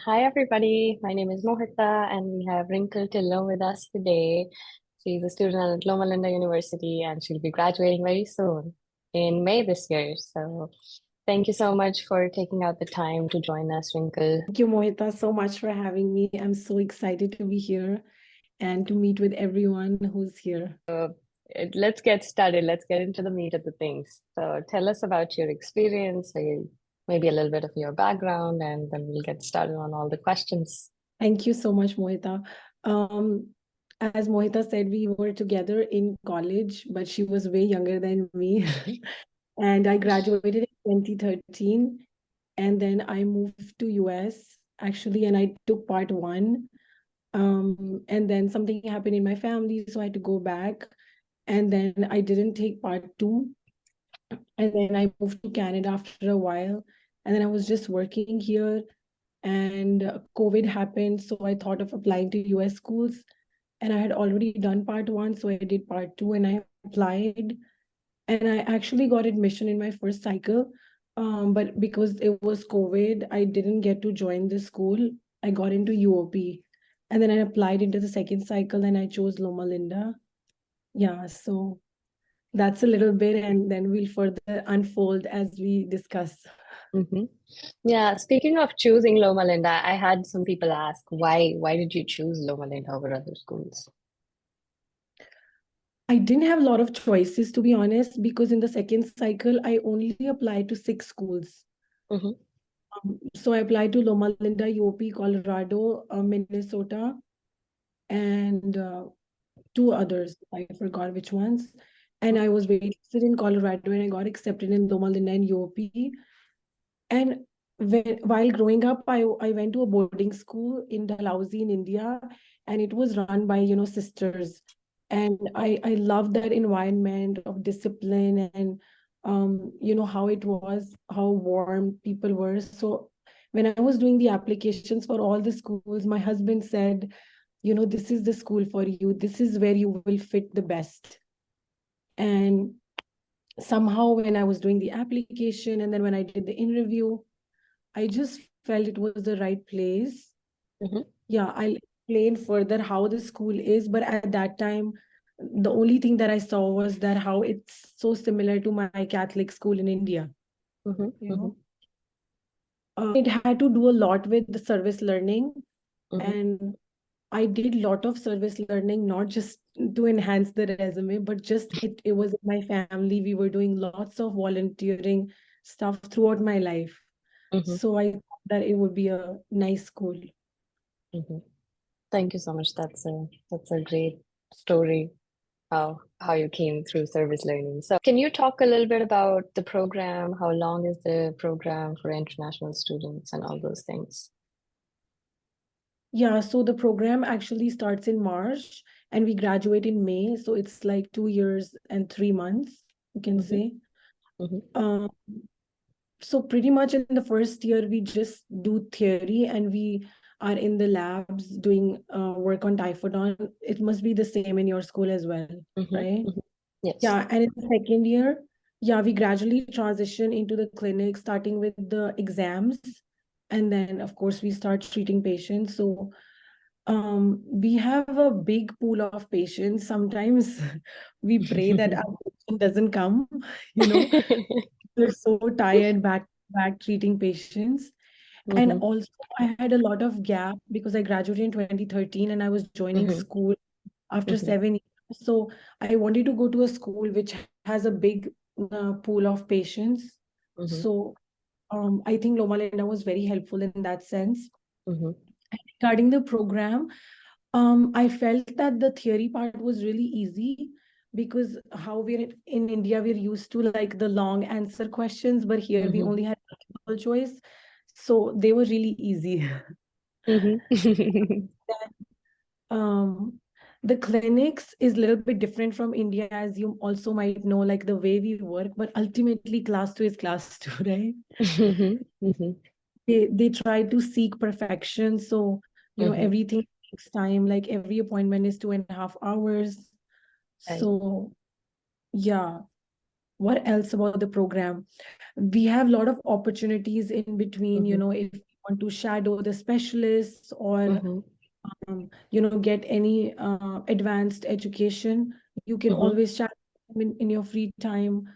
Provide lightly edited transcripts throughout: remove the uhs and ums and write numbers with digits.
Hi, everybody. My name is Mohita, and we have Rinkal Dhillon with us today. She's a student at Loma Linda University, and she'll be graduating very soon in May this year. So, thank you so much for taking out the time to join us, Rinkal. Thank you, Mohita, so much for having me. I'm so excited to be here and to meet with everyone who's here. Let's get started. Let's get into the meat of the things. So, tell us about your experience, maybe a little bit of your background, and then we'll get started on all the questions. Thank you so much, Mohita. Um, as Mohita said, we were together in college, but she was way younger than me. And I graduated in 2013. And then I moved to US actually, and I took part one. And then something happened in my family, so I had to go back. And then I didn't take part two. And then I moved to Canada after a while. And then I was just working here, and COVID happened. So I thought of applying to US schools. And I had already done part one. So I did part two and I applied. And I actually got admission in my first cycle. But because it was COVID, I didn't get to join the school. I got into UOP. And then I applied into the second cycle and I chose Loma Linda. Yeah, so that's a little bit, and then we'll further unfold as we discuss. Mm-hmm. Yeah, speaking of choosing Loma Linda, I had some people ask why did you choose Loma Linda over other schools? I didn't have a lot of choices, to be honest, because in the second cycle, I only applied to 6 schools. Mm-hmm. So I applied to Loma Linda, UOP, Colorado, Minnesota, and two others. I forgot which ones. And I was very interested in Colorado, and I got accepted in Loma Linda and UOP. And while growing up, I went to a boarding school in Dalhousie in India, and it was run by, sisters. And I loved that environment of discipline and, how it was, how warm people were. So when I was doing the applications for all the schools, my husband said, this is the school for you. This is where you will fit the best. And somehow when I was doing the application and then when I did the interview, I just felt it was the right place. Mm-hmm. Yeah, I'll explain further how the school is, but at that time, the only thing that I saw was that how it's so similar to my Catholic school in India. Mm-hmm. You Mm-hmm. know, it had to do a lot with the service learning, Mm-hmm. and I did a lot of service learning, not just to enhance the resume, but just it was in my family. We were doing lots of volunteering stuff throughout my life. Mm-hmm. So I thought that it would be a nice school. Mm-hmm. Thank you so much. That's a great story how you came through service learning. So can you talk a little bit about the program? How long is the program for international students and all those things? Yeah, so the program actually starts in March and we graduate in May. So it's like 2 years and 3 months, you can Mm-hmm. say. Mm-hmm. Um, so pretty much in the first year, we just do theory and we are in the labs doing work on typhodon. It must be the same in your school as well, Mm-hmm. right? Mm-hmm. Yes. Yeah, and in the second year, yeah, we gradually transition into the clinic, starting with the exams. And then, of course, we start treating patients. So we have a big pool of patients. Sometimes we pray that our patient doesn't come, you know, we're so tired back treating patients. And Mm-hmm. also I had a lot of gap because I graduated in 2013 and I was joining Mm-hmm. school after Mm-hmm. 7 years. So I wanted to go to a school which has a big pool of patients. Mm-hmm. So I think Loma Linda was very helpful in that sense. Mm-hmm. Regarding the program, I felt that the theory part was really easy because how we're in India, we're used to like the long answer questions, but here we Mm-hmm. only had multiple choice. So they were really easy. Mm-hmm. Um, the clinics is a little bit different from India, as you also might know, like the way we work, but ultimately class two is class two, right? Mm-hmm. Mm-hmm. They try to seek perfection. So, Mm-hmm. everything takes time, like every appointment is 2.5 hours. Right. So yeah, what else about the program? We have a lot of opportunities in between, Mm-hmm. if we want to shadow the specialists or get any advanced education, you can always chat in your free time.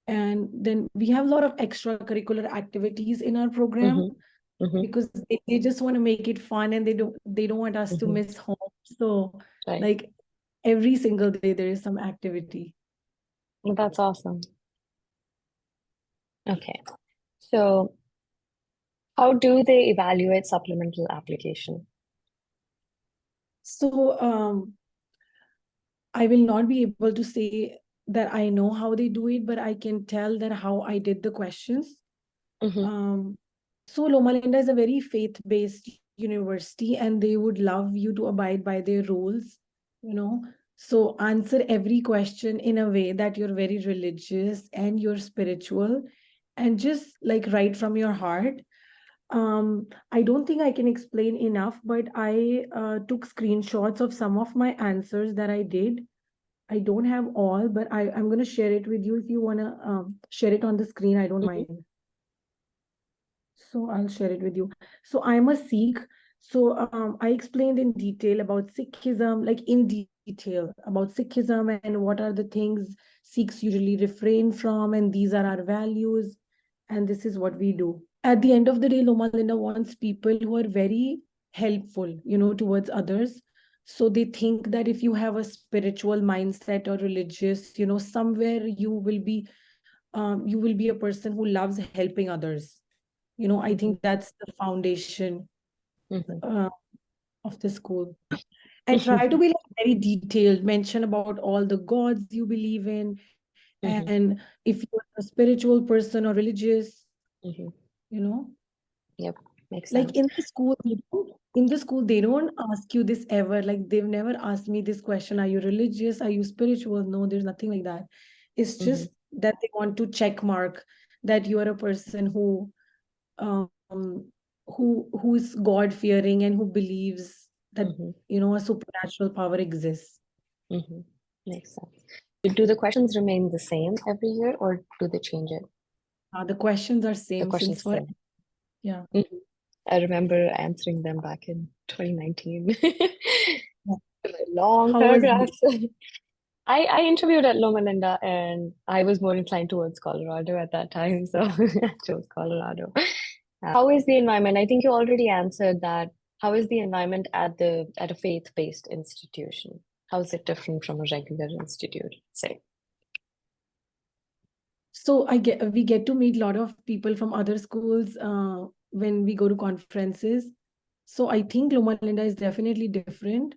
And then we have a lot of extracurricular activities in our program because they just want to make it fun, and they don't want us to miss home. So like every single day there is some activity. That's awesome. Okay. So how do they evaluate supplemental application? So I will not be able to say that I know how they do it, but I can tell that how I did the questions. So Loma Linda is a very faith-based university, and they would love you to abide by their rules, So answer every question in a way that you're very religious and you're spiritual, and just like right from your heart. I don't think I can explain enough, but I took screenshots of some of my answers that I did. I don't have all, but I'm going to share it with you. If you want to share it on the screen, I don't mind. So I'll share it with you. So I'm a Sikh. So I explained in detail about Sikhism, like in detail about Sikhism and what are the things Sikhs usually refrain from, and these are our values, and this is what we do. At the end of the day, Loma Linda wants people who are very helpful, towards others. So they think that if you have a spiritual mindset or religious, somewhere you will be a person who loves helping others. I think that's the foundation of the school. And try to be like very detailed, mention about all the gods you believe in, and if you're a spiritual person or religious, Yep, makes like sense. in the school they don't ask you this ever. Like they've never asked me this question, are you religious, are you spiritual? No, there's nothing like that. It's just that they want to check mark that you are a person um who is God fearing and who believes that a supernatural power exists. Makes sense. Do the questions remain the same every year, or do they change it? The questions are The same questions since for same. yeah. I remember answering them back in 2019. Long How was paragraphs. I interviewed at Loma Linda, and I was more inclined towards Colorado at that time, so I chose Colorado. How is the environment? I think you already answered that. How is the environment at a faith-based institution? How is it different from a regular institute, say? So we get to meet a lot of people from other schools when we go to conferences. So I think Loma Linda is definitely different.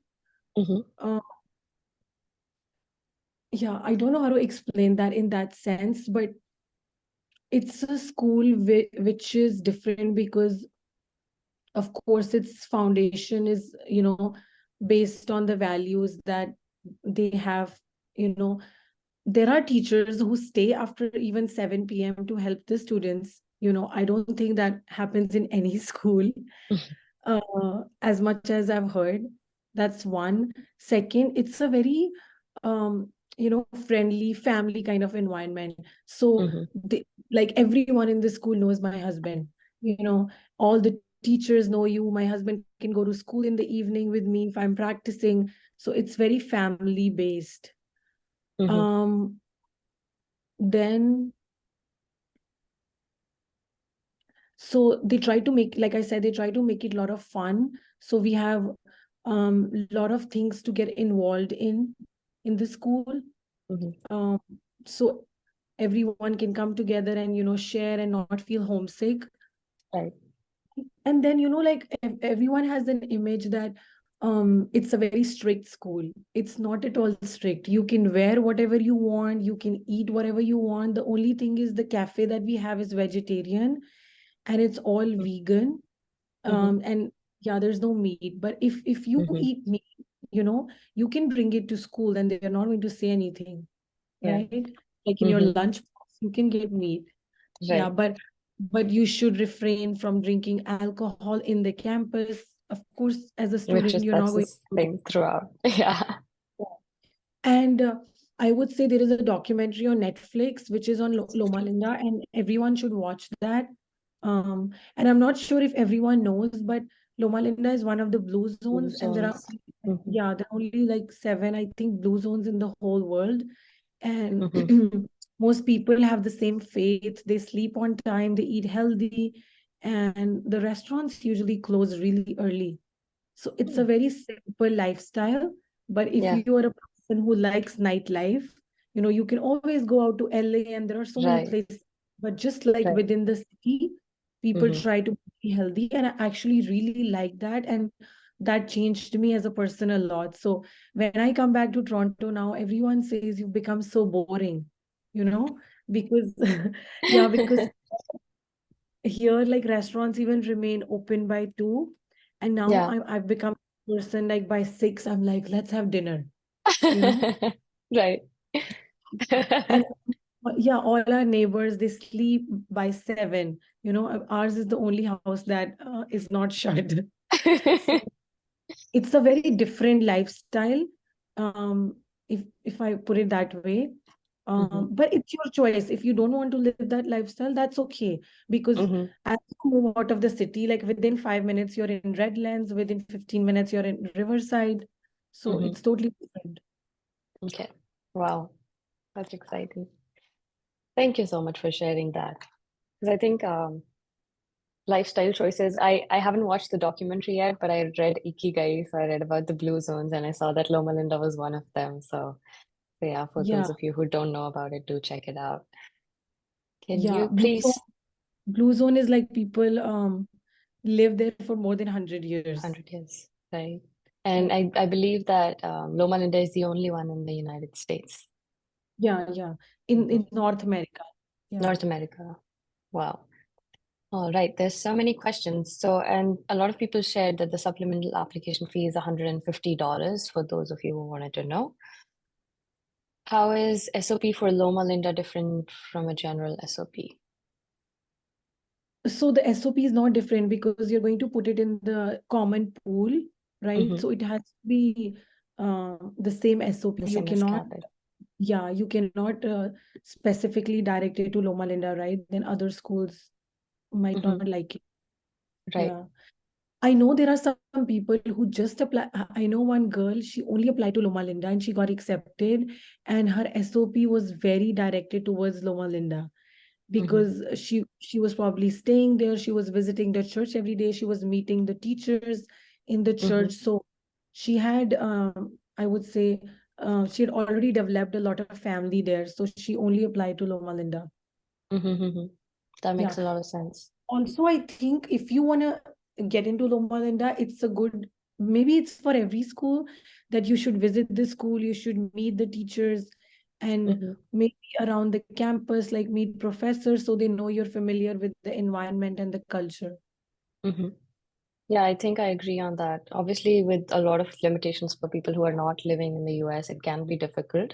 Yeah, I don't know how to explain that in that sense, but it's a school which is different because, of course, its foundation is, based on the values that they have. There are teachers who stay after even 7 p.m. to help the students. I don't think that happens in any school, as much as I've heard. That's one. Second, it's a very, friendly family kind of environment. So like everyone in the school knows my husband. All the teachers know you. My husband can go to school in the evening with me if I'm practicing. So it's very family based. Then so they try to make, like I said, they try to make it a lot of fun. So we have a lot of things to get involved in the school. So everyone can come together and share and not feel homesick. Right. And then like everyone has an image that it's a very strict school. It's not at all strict. You can wear whatever you want, you can eat whatever you want. The only thing is the cafe that we have is vegetarian, and it's all vegan. And yeah, there's no meat. But if you eat meat, you can bring it to school and they're not going to say anything, right? Like in your lunch box, you can get meat. Yeah, but you should refrain from drinking alcohol in the campus. Of course, as a student, you're not That's going the to. same throughout. Yeah. And I would say there is a documentary on Netflix, which is on Loma Linda, and everyone should watch that. And I'm not sure if everyone knows, but Loma Linda is one of the blue Blue zones, and there are zones. Mm-hmm. yeah, there are only like 7, I think, blue zones in the whole world. And Mm-hmm. most people have the same faith. They sleep on time, they eat healthy, and the restaurants usually close really early. So it's a very simple lifestyle. But if Yeah, you are a person who likes nightlife, you can always go out to LA and there are so many right, places. But just like right. within the city, people Mm-hmm. try to be healthy. And I actually really like that. And that changed me as a person a lot. So when I come back to Toronto now, everyone says you've become so boring, because yeah, because here like restaurants even remain open by 2, and now Yeah. I've become a person like by 6 I'm like, let's have dinner, you know Right. and yeah, all our neighbors, they sleep by 7. Ours is the only house that is not shut. So it's a very different lifestyle, um if I put it that way. Mm-hmm. But it's your choice. If you don't want to live that lifestyle, that's okay. Because Mm-hmm. as you move out of the city, like within 5 minutes, you're in Redlands, within 15 minutes, you're in Riverside. So Mm-hmm. it's totally different. Okay. Wow, that's exciting. Thank you so much for sharing that. Because I think lifestyle choices, I haven't watched the documentary yet, but I read Ikigai, so I read about the blue zones and I saw that Loma Linda was one of them. So yeah, for Yeah, those of you who don't know about it, do check it out. Can yeah. you please Blue zone is like people live there for more than 100 years. 100 years, right? And I believe that Loma Linda is the only one in the United States. Yeah, yeah. In Mhm. North America. Yeah. North America. Wow. All right, there's so many questions. So, and a lot of people shared that the supplemental application fee is $150 for those of you who wanted to know. How is SOP for Loma Linda different from a general SOP? So the SOP is not different because you're going to put it in the common pool, right? Mm-hmm. So it has to be the same SOP. The You same as cannot, CAAPID. yeah, you cannot specifically direct it to Loma Linda, right? Then other schools might Mm-hmm. not like it. Right. Yeah. I know there are some people who just apply. I know one girl, she only applied to Loma Linda and she got accepted, and her SOP was very directed towards Loma Linda Mm-hmm. because she was probably staying there, she was visiting the church every day, she was meeting the teachers in the Mm-hmm. church. So she had I would say she had already developed a lot of family there, so she only applied to Loma Linda. Mm-hmm. Mm-hmm. That Yeah. makes a lot of sense. Also, I think if you want to get into Loma Linda, it's a good, maybe it's for every school, that you should visit the school, you should meet the teachers, and Mm-hmm. maybe around the campus, like meet professors so they know you're familiar with the environment and the culture. Mm-hmm. Yeah, I think I agree on that. Obviously, with a lot of limitations for people who are not living in the US, it can be difficult.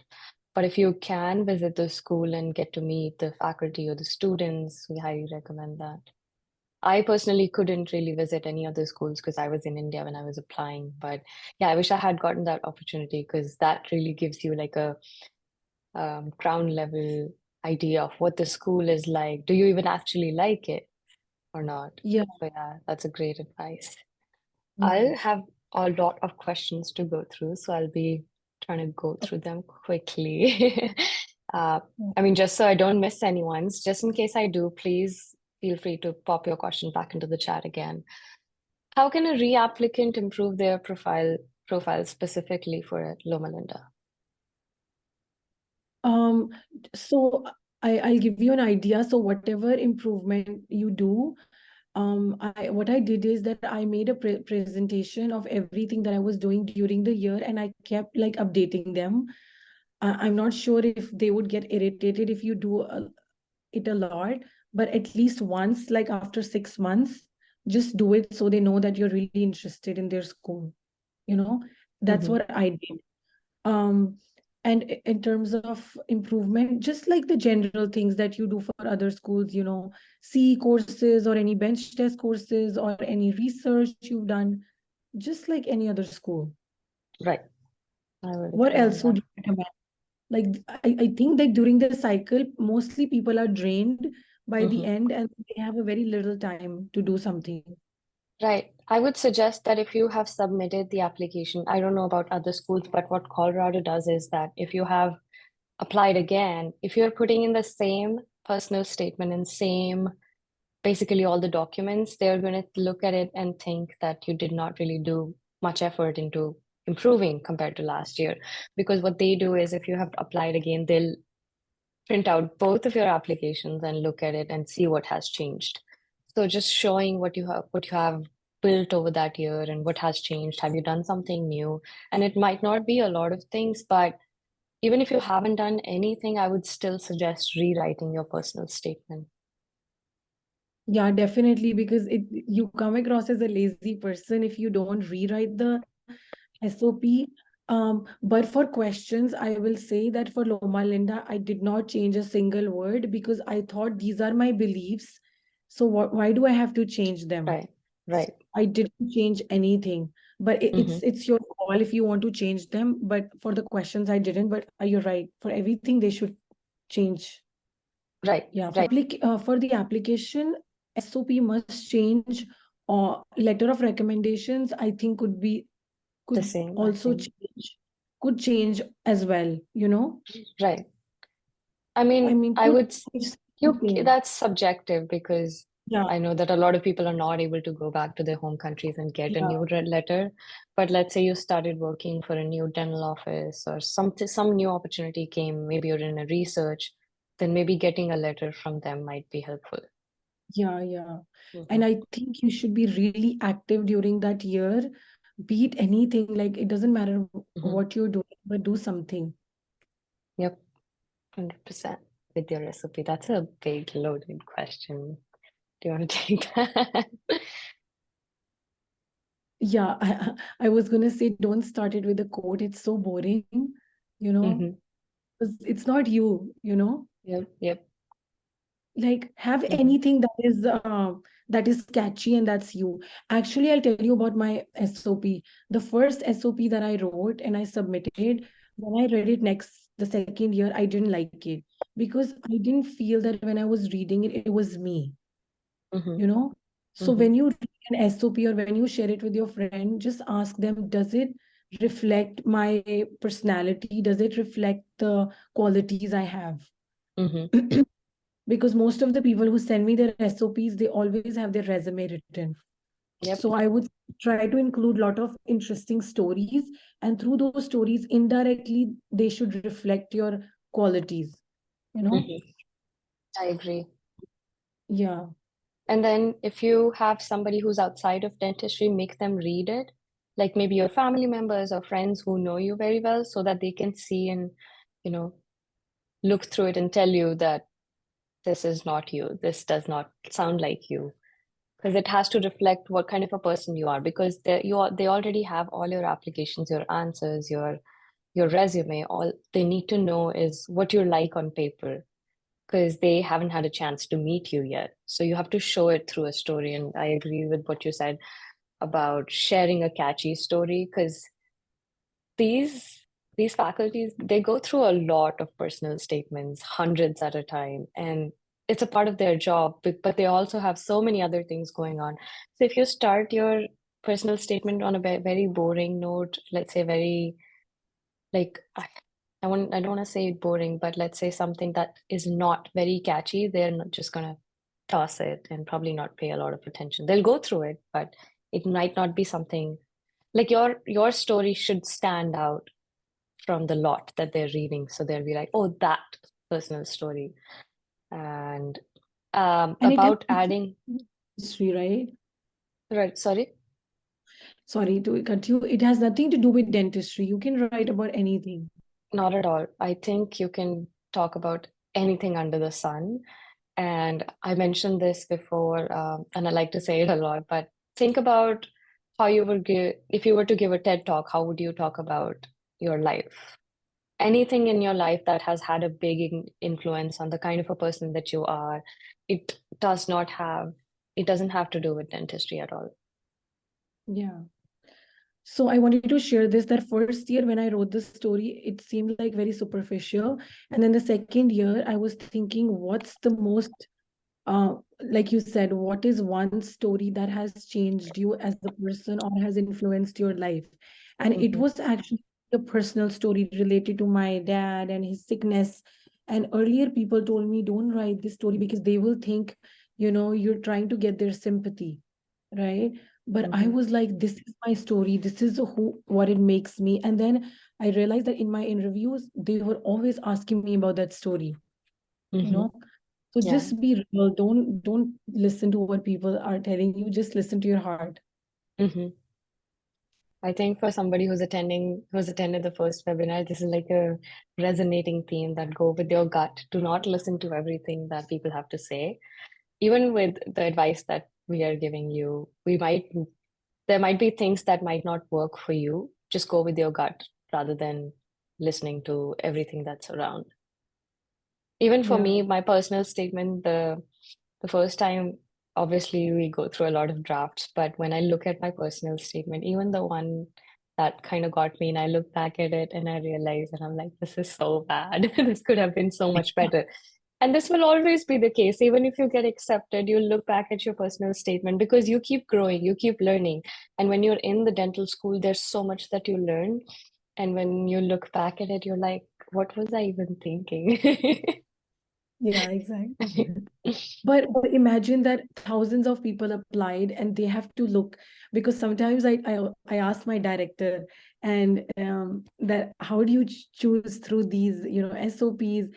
But if you can visit the school and get to meet the faculty or the students, we highly recommend that. I personally couldn't really visit any of the schools because I was in India when I was applying. But yeah, I wish I had gotten that opportunity because that really gives you like a ground level idea of what the school is like. Do you even actually like it or not? Yeah. So yeah, that's a great advice. Yeah. I'll have a lot of questions to go through, so I'll be trying to go through them quickly. Uh, Yeah. I mean, just so I don't miss anyone's, just in case I do, please feel free to pop your question back into the chat again. How can a reapplicant improve their profile specifically for Loma Linda? Um, so I'll give you an idea. So whatever improvement you do, what I did is that I made a presentation of everything that I was doing during the year, and I kept like updating them. I'm not sure if they would get irritated if you do it a lot, but at least once, like after 6 months, just do it so they know that you're really interested in their school. You know, that's Mm-hmm. what I did. Um, and in terms of improvement, just like the general things that you do for other schools, CE courses or any bench test courses or any research you've done, just like any other school. Right. I would What agree on else would that. you recommend? Like, I think that during the cycle, mostly people are drained, by the end, and they have a very little time to do something. Right. I would suggest that if you have submitted the application, I don't know about other schools, but what Colorado does is that if you have applied again, if you're putting in the same personal statement and same, basically all the documents, they're going to look at it and think that you did not really do much effort into improving compared to last year. Because what they do is if you have applied again, they'll print out both of your applications and look at it and see what has changed. So just showing what you have built over that year and what has changed. Have you done something new? And it might not be a lot of things, but even if you haven't done anything, I would still suggest rewriting your personal statement. Yeah, definitely, because you come across as a lazy person if you don't rewrite the SOP. But for questions, I will say that for Loma Linda, I did not change a single word because I thought these are my beliefs. So why do I have to change them? Right, right. I didn't change anything, but it's your call if you want to change them. But for the questions, I didn't. But you're right. For everything, they should change. Right, Yeah. right. For the application, SOP must change. Or letter of recommendations, I think The could same, I also think. change. Could change as well. You know. Right. I I mean, mean, I could would something. that's subjective because Yeah. I know that a lot of people are not able to go back to their home countries and get a Yeah. new red letter. But let's say you started working for a new dental office or some new opportunity came, maybe you're in a research, then maybe getting a letter from them might be helpful. Yeah. Hmm. And I think you should be really active during that year. Be it anything, like it doesn't matter Hmm. what you're doing, but do something. Yep, 100% with your recipe. That's a big loaded question. Do you want to take that? Yeah, I was gonna say don't start it with a quote. It's so boring, you know, Hmm. 'cause it's not you, you know. Yep, yep. Like have Hmm. anything that is catchy and that's you. Actually, I'll tell you about my SOP. The first SOP that I wrote and I submitted, when I read it the second year, I didn't like it because I didn't feel that when I was reading it, it was me, Hmm. you know. So Hmm. when you read an SOP or when you share it with your friend, just ask them, does it reflect my personality? Does it reflect the qualities I have? Hmm. Because most of the people who send me their SOPs, they always have their resume written. Yep. So I would try to include a lot of interesting stories, and through those stories, indirectly, they should reflect your qualities, you know? Hmm. I agree. Yeah. And then if you have somebody who's outside of dentistry, make them read it, like maybe your family members or friends who know you very well, so that they can see and, you know, look through it and tell you that this is not you. This does not sound like you. Because it has to reflect what kind of a person you are, because they already have all your applications, your answers, your resume. All they need to know is what you're like on paper, because they haven't had a chance to meet you yet. So you have to show it through a story. And I agree with what you said about sharing a catchy story, because these these faculties, they go through a lot of personal statements, hundreds at a time, and it's a part of their job, but they also have so many other things going on. So if you start your personal statement on a very boring note, let's say very like I don't want to say boring, but let's say something that is not very catchy, they're not just gonna toss it and probably not pay a lot of attention. They'll go through it, but it might not be something like your story should stand out from the lot that they're reading. So they'll be like, oh, that personal story. And And it has about adding, history, right? right, sorry, Sorry to cut you. It has nothing to do with dentistry. You can write about anything. not at all. I think you can talk about anything under the sun. And I mentioned this before, and I like to say it a lot, but think about how you would give, if you were to give a TED talk, how would you talk about your life? Anything in your life that has had a big influence on the kind of a person that you are, it does not have, it doesn't have to do with dentistry at all. Yeah. So I wanted to share this that first year when I wrote the story, it seemed like very superficial. And then the second year, I was thinking, what's the most like you said, what is one story that has changed you as a person or has influenced your life? And it Mm-hmm. was actually a personal story related to my dad and his sickness. And earlier people told me, don't write this story because they will think, you're trying to get their sympathy, right? But I Mm-hmm. was like, this is my story, this is what it makes me. And then I realized that in my interviews they were always asking me about that story, you Mm-hmm. know so Yeah. just be real. Don't listen to what people are telling you. Just listen to your heart. Mm-hmm. I think for somebody who's attended the first webinar, this is like a resonating theme that go with your gut. Do not listen to everything that people have to say. Even with the advice that we are giving you, there might be things that might not work for you. Just go with your gut rather than listening to everything that's around. Even for Yeah. me, my personal statement, the first time, obviously we go through a lot of drafts, but when I look at my personal statement, even the one that kind of got me, and I look back at it and I realize, and I'm like, this is so bad. This could have been so much better. And this will always be the case. Even if you get accepted, you look back at your personal statement because you keep growing, you keep learning. And when you're in the dental school, there's so much that you learn. And when you look back at it, you're like, what was I even thinking? Yeah, exactly. But imagine that thousands of people applied and they have to look, because sometimes I asked my director, and that how do you choose through these SOPs,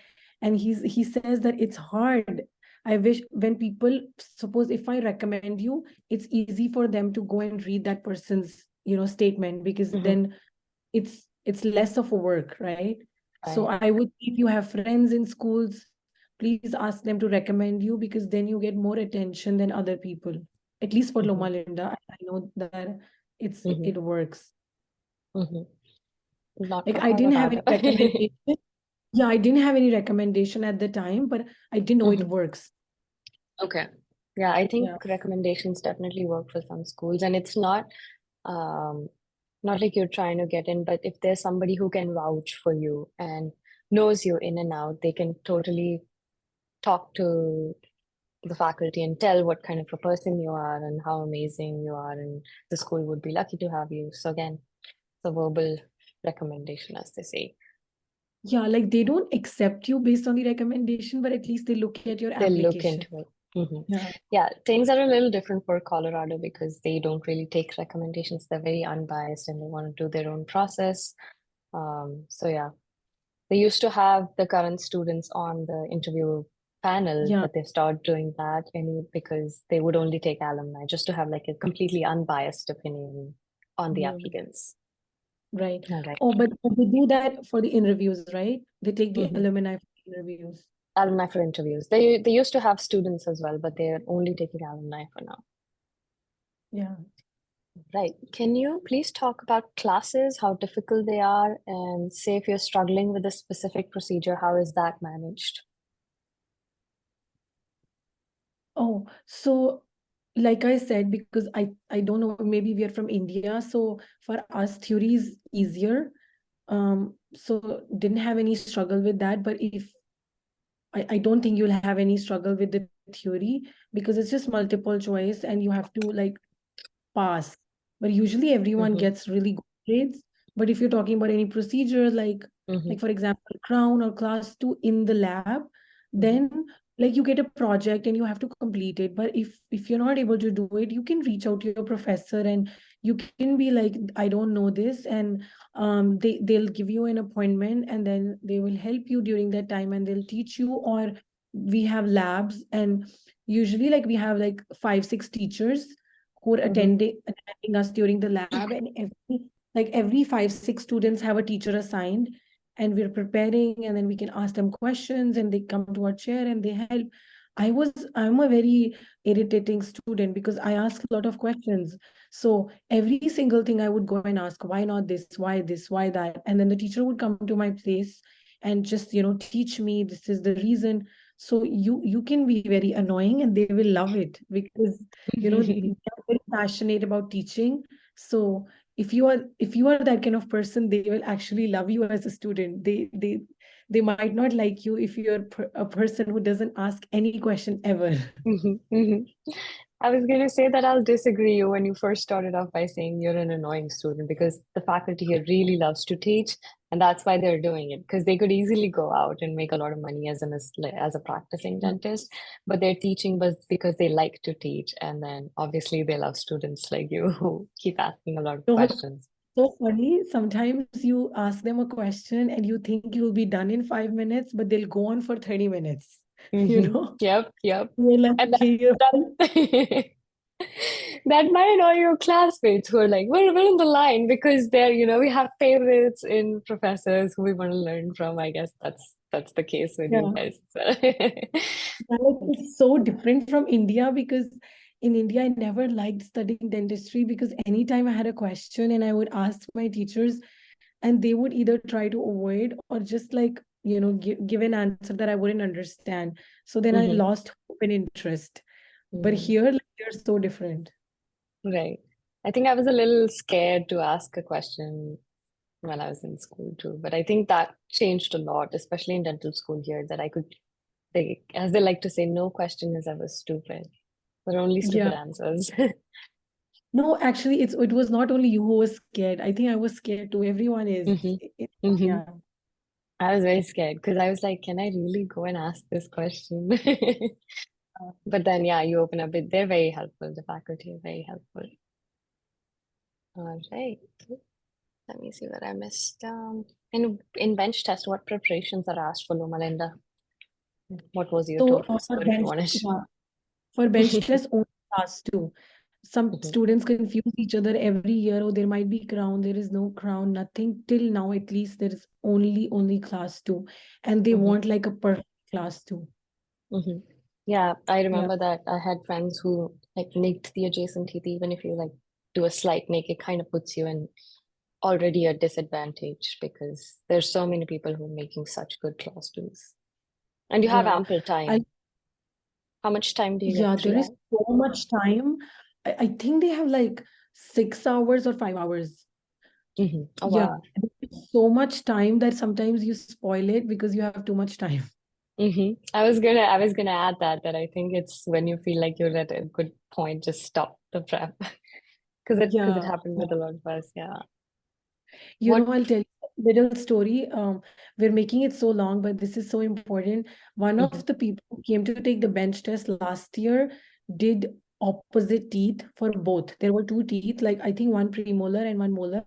and he says that it's hard. I wish when people, suppose if I recommend you, it's easy for them to go and read that person's statement, because Mhm. then it's less of a work, right? So Right. I would, if you have friends in schools, please ask them to recommend you, because then you get more attention than other people. At least for Mhm. Loma Linda, I know that Mhm. it works. Mhm. Not Like for I didn't have Colorado. any recommendation. Yeah, I didn't have any recommendation at the time, but I didn't know it Mhm. works. Okay. Yeah, I think Yeah. recommendations definitely work for some schools, and it's um not like you're trying to get in, but if there's somebody who can vouch for you and knows you in and out, they can totally talk to the faculty and tell what kind of a person you are and how amazing you are, and the school would be lucky to have you. So again, the verbal recommendation, as they say. Yeah, like they don't accept you based on the recommendation, but at least they look at your They'll look application. into it. Hmm. Yeah. Yeah, things are a little different for Colorado because they don't really take recommendations. They're very unbiased and they want to do their own process. So yeah, they used to have the current students on the interview panel, Yeah. but they stopped doing that because they would only take alumni just to have like a completely unbiased opinion on the Yeah. applicants. Right. All right. Oh, but they do that for the interviews, right? They take the Mm-hmm. alumni for the interviews. Alumni for interviews. They used to have students as well, but they're only taking alumni for now. Yeah. Right. Can you please talk about classes, how difficult they are, and say if you're struggling with a specific procedure, how is that managed? Oh, so like I said, because I don't know, maybe we are from India, so for us theory is easier. So didn't have any struggle with that. But if I don't think you'll have any struggle with the theory, because it's just multiple choice and you have to like pass. But usually everyone Mm-hmm. gets really good grades. But if you're talking about any procedure, Mm-hmm. like for example, crown or class 2 in the lab, Mm-hmm. then like you get a project and you have to complete it. But if you're not able to do it, you can reach out to your professor and you can be like, I don't know this, and they'll give you an appointment and then they will help you during that time and they'll teach you. Or we have labs, and usually like we have like 5 6 teachers who are Mm-hmm. attending us during the lab, and every 5 6 students have a teacher assigned, and we're preparing, and then we can ask them questions and they come to our chair and they help. I'm a very irritating student because I ask a lot of questions. So every single thing I would go and ask, why not this, why that, and then the teacher would come to my place and just teach me, this is the reason. So you can be very annoying and they will love it, because they're very passionate about teaching. So if you are that kind of person, they will actually love you as a student. They they might not like you if you're a person who doesn't ask any question ever. I was going to say that I'll disagree you when you first started off by saying you're an annoying student because the faculty here really loves to teach, and that's why they're doing it because they could easily go out and make a lot of money as a practicing dentist, but they're teaching but because they like to teach, and then obviously they love students like you who keep asking a lot of So questions. so funny. Sometimes you ask them a question and you think you'll be done in 5 minutes, but they'll go on for 30 minutes. You know? Yep, yep. You're like, And okay, you're that that might annoy your classmates who are like, we're in the line because we have favorites in professors who we want to learn from. I guess that's the case with you yeah. guys. Yeah, like it's so different from India because in India, I never liked studying dentistry because anytime I had a question and I would ask my teachers, and they would either try to avoid or just like, give an answer that I wouldn't understand. So then I Mhm, lost hope and interest. But mhm. here, like, they're so different. Right. I think I was a little scared to ask a question when I was in school too, but I think that changed a lot, especially in dental school here, that as they like to say, no question is ever stupid. There are only Yeah. stupid answers. No, actually, it was not only you who was scared. I think I was scared too. Everyone is. hmm hmm Yeah. I was very scared because I was like, can I really go and ask this question? But then, yeah, you open up it. They're very helpful. The faculty are very helpful. All right. Let me see what I missed. In bench test, what preparations are asked for Loma Linda? What was your So TOEFL for score if you bench, want to? yeah, for bench test only class two. Some Mhm, students confuse each other every year. Oh, there might be crown. There is no crown. Nothing till now. At least there is only class two, and they mhm, want like a perfect class two. mhm. Yeah, I Yeah, remember that I had friends who like nicked the adjacent teeth. Even if you like do a slight nick, it kind of puts you in already a disadvantage because there's so many people who are making such good class twos. And you have yeah. ample I time. How much time do you yeah. get? There Three is hours? so much time. I think they have like 6 hours or 5 hours. Oh Yeah, wow. so much time that sometimes you spoil it because you have too much time. I was gonna add that I think it's when you feel like you're at a good point, just stop the prep. Because it Yeah. happened with a lot of us. Yeah. What? I'll tell you a little story. We're making it so long, but this is so important. One Mhm, of the people who came to take the bench test last year did opposite teeth for both. There were two teeth, like I think one premolar and one molar.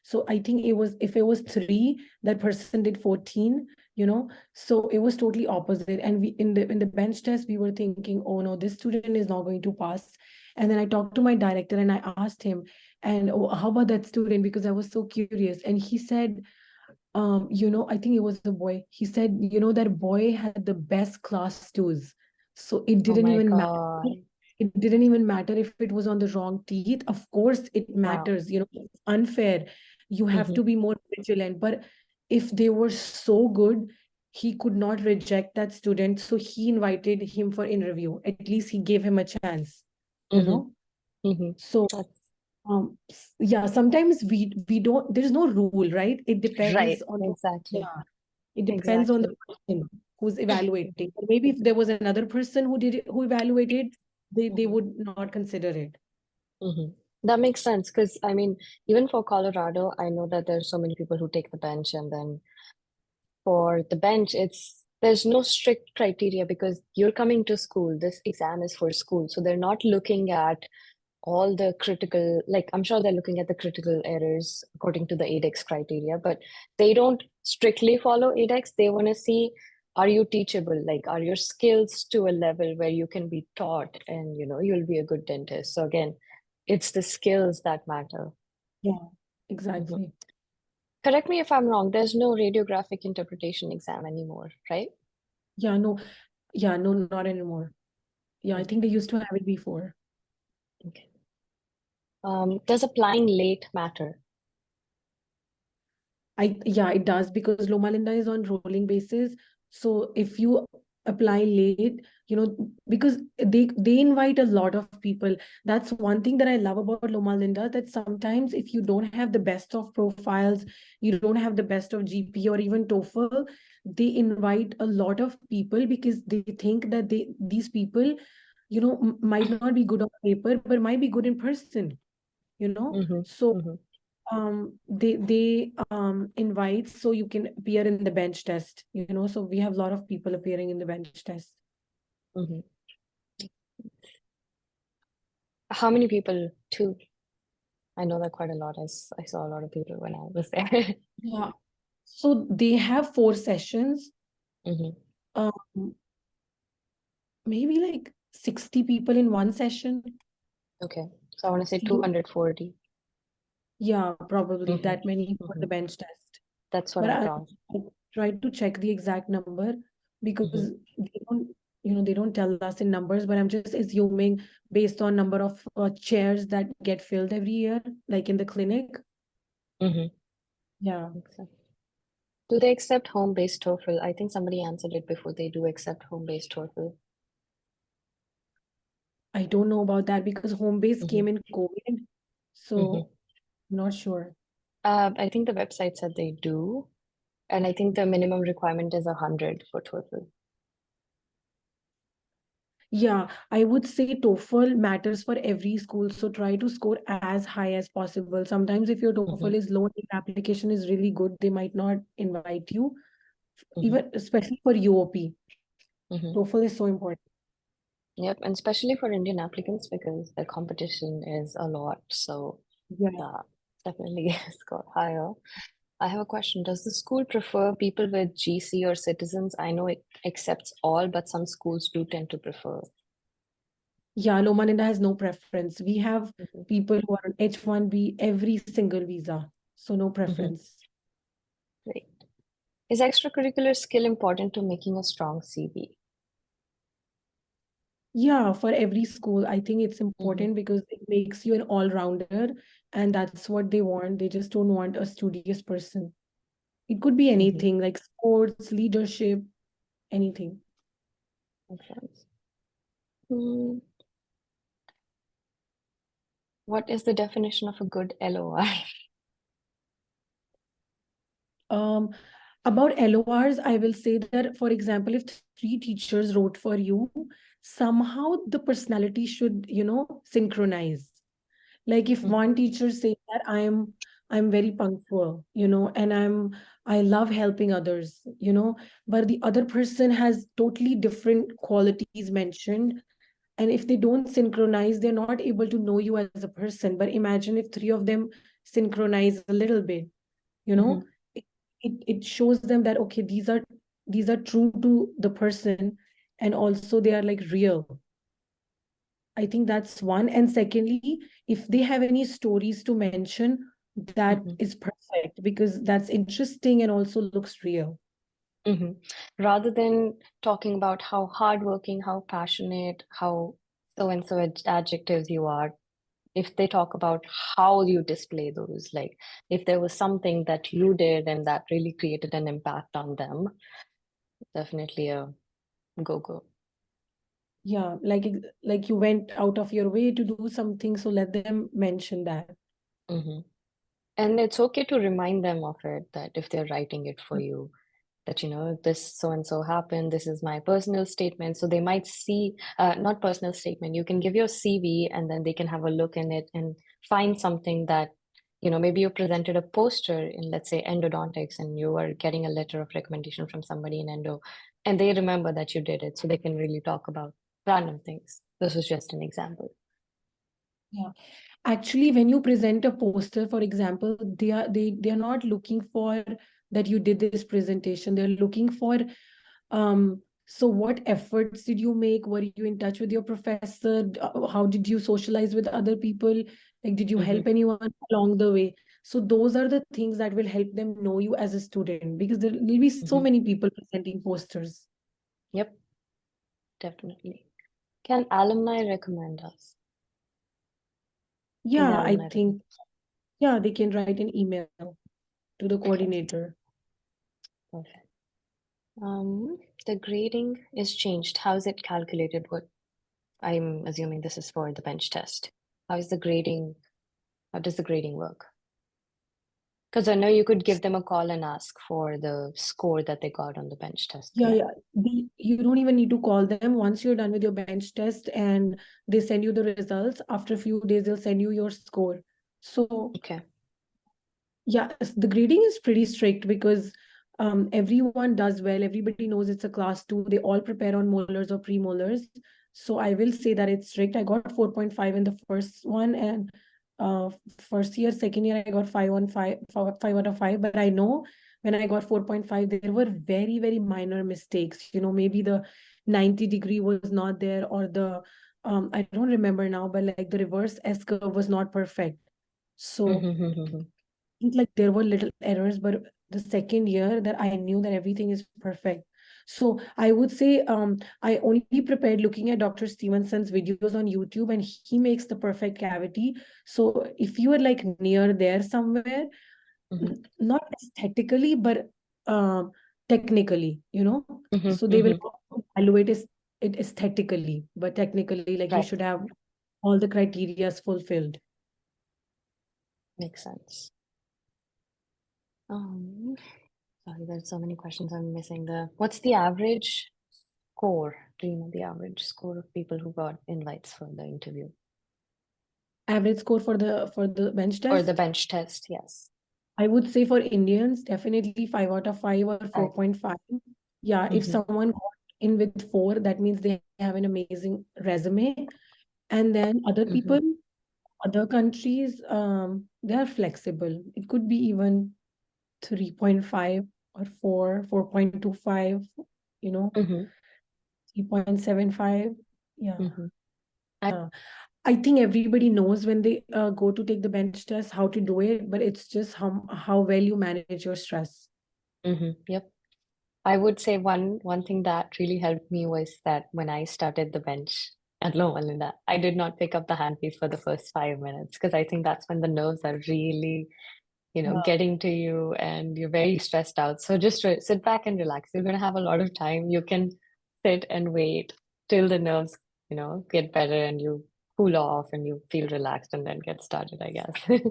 So I think if it was three, that person did 14, So it was totally opposite. And we in the bench test, we were thinking, oh no, this student is not going to pass. And then I talked to my director and I asked him, and oh, how about that student? Because I was so curious. And he said, I think it was a boy. He said, that boy had the best class twos. So it Oh didn't my even matter. God. It didn't even matter if it was on the wrong teeth. Of course, it Wow. matters. It's unfair. You have to hmm be more vigilant. But if they were so good, he could not reject that student. So he invited him for interview. At least he gave him a chance, you hmm know? hmm So That's yeah, sometimes we don't, there's no rule, right? It depends right. on Exactly. yeah, it depends on the Exactly. person who's evaluating. Or maybe if there was another person who did it, who evaluated, they hmm would not consider it. hmm That makes sense because I mean, even for Colorado, I know that there's so many people who take the bench, and then for the bench, there's no strict criteria because you're coming to school. This exam is for school, so they're not looking at all the critical, like I'm sure they're looking at the critical errors according to the ADEX criteria, but they don't strictly follow ADEX. They want to see, are you teachable? Like, are your skills to a level where you can be taught and you'll be a good dentist? So again, it's the skills that matter. Yeah, Mhm. exactly. Correct me if I'm wrong, there's no radiographic interpretation exam anymore, right? Yeah, no, yeah, no, not anymore. Yeah, I Okay. think they used to have it before. Okay. Does applying late matter? Yeah, it does because Loma Linda is on rolling basis. So if you apply late, because they invite a lot of people. That's one thing that I love about Loma Linda, that sometimes if you don't have the best of profiles, you don't have the best of GP or even TOEFL, they invite a lot of people because they think that these people, might not be good on paper, but might be good in person, Mm-hmm. so Mm-hmm. they invite so you can appear in the bench test, so we have a lot of people appearing in the bench test. Mm-hmm. How many people? Two. I know that quite a lot. I saw a lot of people when I was there. Yeah. So they have 4 sessions, Mm-hmm. um maybe like 60 people in one session. Okay. So I want to say 60 to- 240. yeah, probably Mm-hmm. that many for Mm-hmm. the bench test. That's what But I thought. I tried to check the exact number Mm-hmm. because they don't tell us in numbers, but I'm just assuming based on number of chairs that get filled every year, like in the clinic. Mm-hmm. Yeah, Makes sense. Do they accept home-based TOEFL? I think somebody answered it before. They do accept home-based TOEFL. I don't know about that because home base Mm-hmm. came in COVID, Mm-hmm. so I'm not sure. I think the website said they do, and I think the minimum requirement is 100 for TOEFL. Yeah, I would say TOEFL matters for every school, so try to score as high as possible. Sometimes if your Mm-hmm. TOEFL is low, the application is really good, they might not invite you, Mm-hmm. even especially for UOP. Mm-hmm. TOEFL is so important. Yep, and especially for Indian applicants because the competition is a lot. So Yeah. yeah, definitely score higher. I have a question. Does the school prefer people with GC or citizens? I know it accepts all, but some schools do tend to prefer. Yeah, Loma Linda has no preference. We have Mhm. people who are on H1B every single visa, so no Mhm. preference. Great. Is extracurricular skill important to making a strong CV? Yeah, for every school, I think it's Mhm. important because it makes you an all-rounder, and that's what they want. They just don't want a studious person. It could be Mhm. anything like sports, leadership, anything. Makes sense. Hmm. What is the definition of a good LOI? Um, about LORs, I will say that, for example, if 3 teachers wrote for you, somehow the personality should, synchronize. Like if Mhm. one teacher says that I'm very punctual, and I love helping others, but the other person has totally different qualities mentioned, and if they don't synchronize, they're not able to know you as a person. But imagine if 3 of them synchronize a little bit, you know Mhm. it, it shows them that okay, these are true to the person, and also they are like real. I think that's one. And secondly, if they have any stories to mention, that Mhm. is perfect because that's interesting and also looks real. Mhm. Rather than talking about how hardworking, how passionate, how so and so adjectives you are, if they talk about how you display those, like if there was something that you did and that really created an impact on them, definitely a go-go. Yeah, like you went out of your way to do something, so let them mention that. Hmm. And it's okay to remind them of it, that if they're writing it for you, that this so and so happened, this is my personal statement, so they might see, not personal statement, you can give your CV and then they can have a look in it and find something that maybe you presented a poster in, let's say, endodontics, and you are getting a letter of recommendation from somebody in endo, and they remember that you did it, so they can really talk about random things. This was just an example. Yeah. Actually, when you present a poster, for example, they are not looking for that you did this presentation. They're looking for so what efforts did you make? Were you in touch with your professor? How did you socialize with other people? Like, did you Hmm. help anyone along the way? So those are the things that will help them know you as a student because there will be so Hmm. many people presenting posters. Yep, definitely. Can alumni recommend us? Can the Yeah, I alumni recommend? think, yeah, they can write an email to the Okay, coordinator. perfect. The grading is changed. How is it calculated? What I'm assuming this is for the bench test. How is the grading? How does the grading work? Because I know you could give them a call and ask for the score that they got on the bench test. Yeah, Yeah. yeah. You don't even need to call them. Once you're done with your bench test and they send you the results, after a few days, they'll send you your score. So Okay. yeah, the grading is pretty strict because everyone does well. Everybody knows it's a class 2. They all prepare on molars or premolars. So I will say that it's strict. I got 4.5 in the first one, and uh, first year, second year, I got 5 out of 5. But I know when I got 4.5, there were very, very minor mistakes. You know, maybe the 90-degree was not there, or the I don't remember now, but like the reverse S curve was not perfect. So think like there were little errors, but the second year that I knew that everything is perfect. So I would say I only prepared looking at Dr. Stevenson's videos on YouTube, and he makes the perfect cavity. So if you are like near there somewhere, not aesthetically, but technically, you know, so they will evaluate it aesthetically, but technically, like you Right. should have all the criteria fulfilled. Makes sense. Um, Sorry, there's so many questions I'm missing. What's the average score? Do you know the average score of people who got invites for the interview Average score for the bench or the test. bench test? Yes. I would say for Indians, definitely 5 out of 5 or Five. 4.5. Yeah, if someone got in with 4, that means they have an amazing resume. And then other people, other countries, they are flexible. It could be even 3.5 or 4, 4.25, you know, 3.75. Yeah. I, I think everybody knows when they go to take the bench test how to do it, but it's just how well you manage your stress. Yep. I would say one thing that really helped me was that when I started the bench at Loma Linda, I did not pick up the handpiece for the first 5 minutes because I think that's when the nerves are really, getting to you and you're very stressed out. So just sit back and relax. You're going to have a lot of time. You can sit and wait till the nerves, get better and you cool off and you feel relaxed and then get started, I guess.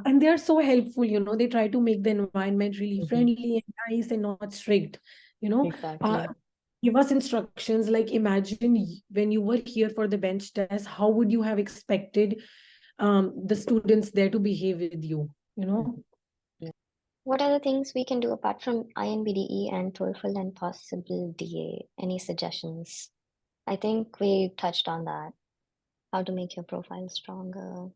And they are so helpful, you know, they try to make the environment really hmm friendly and nice and not strict, you know. Exactly. Give us instructions like imagine when you were here for the bench test, how would you have expected the students there to behave with you know? Mhm. Yeah. What are the things we can do apart from INBDE and TOEFL and possible DA? Any suggestions? I think we touched on that. How to make your profile stronger.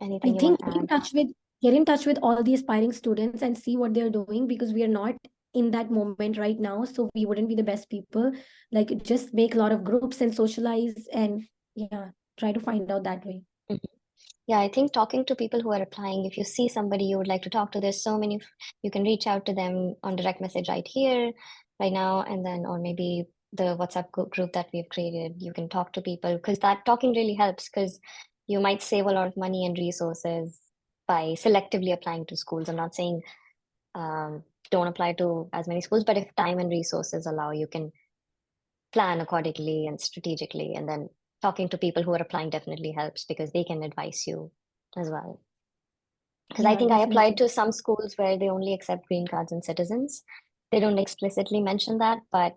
I Anything you want think to add? get in touch with all the aspiring students and see what they're doing, because we are not in that moment right now, so we wouldn't be the best people. Like just make a lot of groups and socialize, and yeah, try to find out that way. Mhm. Yeah, I think talking to people who are applying, if you see somebody you would like to talk to, there's so many, you can reach out to them on direct message right here, right now, and then, or maybe the WhatsApp group that we've created, you can talk to people because that talking really helps because you might save a lot of money and resources by selectively applying to schools. I'm not saying don't apply to as many schools, but if time and resources allow, you can plan accordingly and strategically. And then talking to people who are applying definitely helps because they can advise you as well. Because I Yeah, think I applied definitely. to some schools where they only accept green cards and citizens. They don't explicitly mention that, but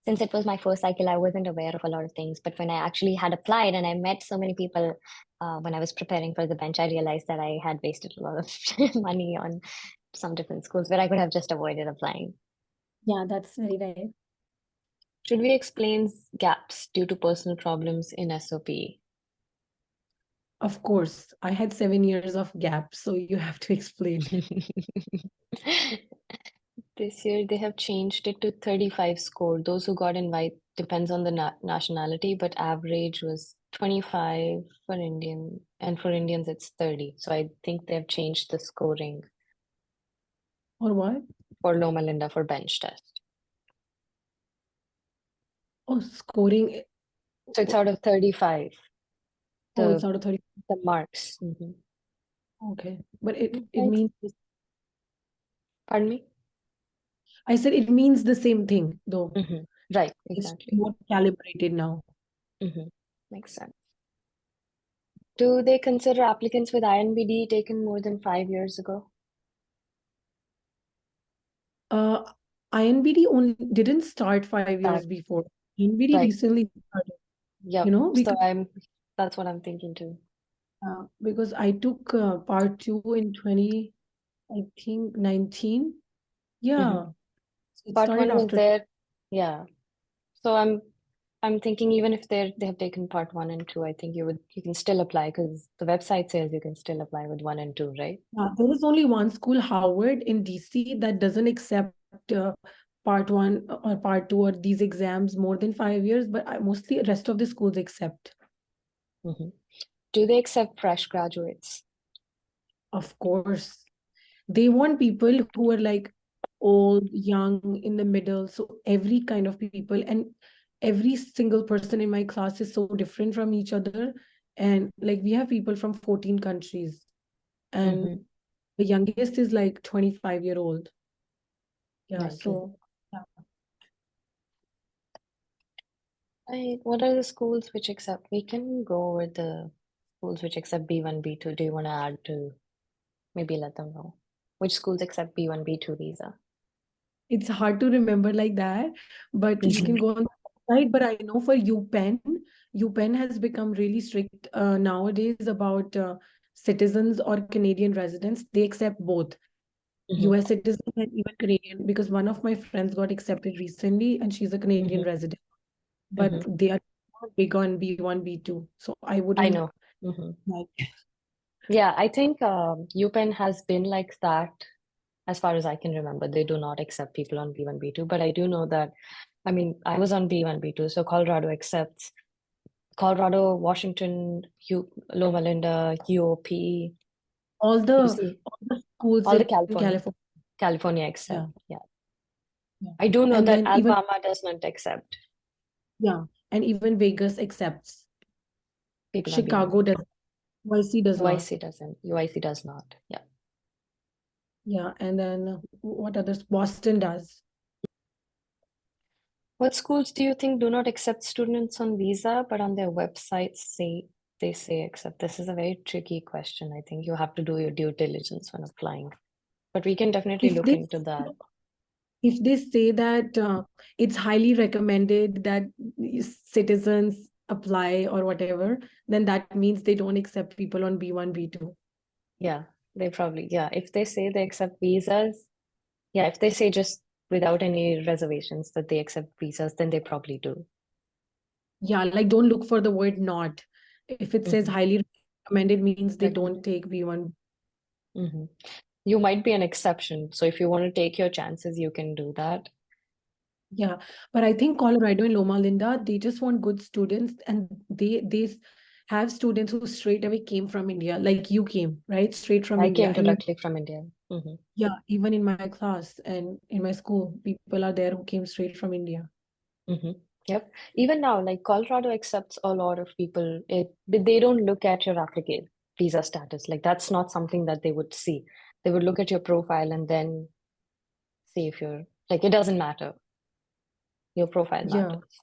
since it was my first cycle, I wasn't aware of a lot of things. But when I actually had applied and I met so many people when I was preparing for the bench, I realized that I had wasted a lot of money on some different schools where I could have just avoided applying. Yeah, that's very right. Should we explain gaps due to personal problems in SOP? Of course, I had 7 years of gap, so you have to explain. This year they have changed it to 35 score. Those who got invite depends on the nationality, but average was 25 for Indian, and for Indians it's 30. So I think they've changed the scoring Or what? for Loma Linda for bench test. Oh, scoring. So it's out of 35, Oh, it's the out of 30. the marks. Okay, but it Right. means Pardon me? I said it means the same thing, though. Right, It's exactly. more calibrated now. Makes sense. Do they consider applicants with INBD taken more than 5 years ago? INBD only didn't start 5 years before. INBD Right. recently started, Yep. So that's what I'm thinking too. because I took part 2 in 2019. Yeah. It Part started one was after. there. Yeah. So I'm thinking even if they have taken part 1 and 2, I think you can still apply because the website says you can still apply with 1 and 2, right? There is only one school, Howard, in DC, that doesn't accept part 1 or part 2 or these exams more than 5 years, but mostly rest of the schools accept. Do they accept fresh graduates? Of course. They want people who are like old, young, in the middle. So every kind of people, and every single person in my class is so different from each other. And like we have people from 14 countries. And the youngest is like 25-year-old. Yeah, so yeah. What are the schools which accept? We can go with the schools which accept B1, B2. Do you want to add to maybe let them know which schools accept B1, B2 visa? It's hard to remember like that, but you can go on the website. But I know for UPenn has become really strict nowadays about citizens or Canadian residents. They accept both US citizens and even Canadian, because one of my friends got accepted recently and she's a Canadian resident, but they are not big on B1, B2. So I I wouldn't know. like. Yeah, I think UPenn has been like that as far as I can remember. They do not accept people on B1, B2, but I do know that, I mean, I was on B1, B2, so Colorado accepts Colorado, Washington, Loma Linda, UOP, All the UC, schools all the in California California. accept. Yeah. Yeah. I do know And that then even Alabama does not accept and even Vegas accepts. people on B1, Chicago B2. does. YC does not. UIC doesn't. UIC does not. Yeah. Yeah, and then what others? Boston does. What schools do you think do not accept students on visa, but on their websites they say accept? This is a very tricky question. I think you have to do your due diligence when applying. But we can definitely look into that. If they say that it's highly recommended that citizens apply or whatever, then that means they don't accept people on B1, B2. Yeah, they probably, yeah. If they say they accept visas, yeah, if they say just without any reservations that they accept visas, then they probably do. Yeah, like don't look for the word not. If it says highly recommended, means they don't take B1. You might be an exception. So if you want to take your chances, you can do that. Yeah, but I think Colorado and Loma Linda, they just want good students, and they have students who straight away came from India, like you came, right? Straight from I India. came directly from India. Yeah, even in my class and in my school, people are there who came straight from India. Yep. Even now, like Colorado accepts a lot of people. But they don't look at your applicant visa status. Like that's not something that they would see. They would look at your profile and then see if you're like, it doesn't matter. Your profile Yeah. matters.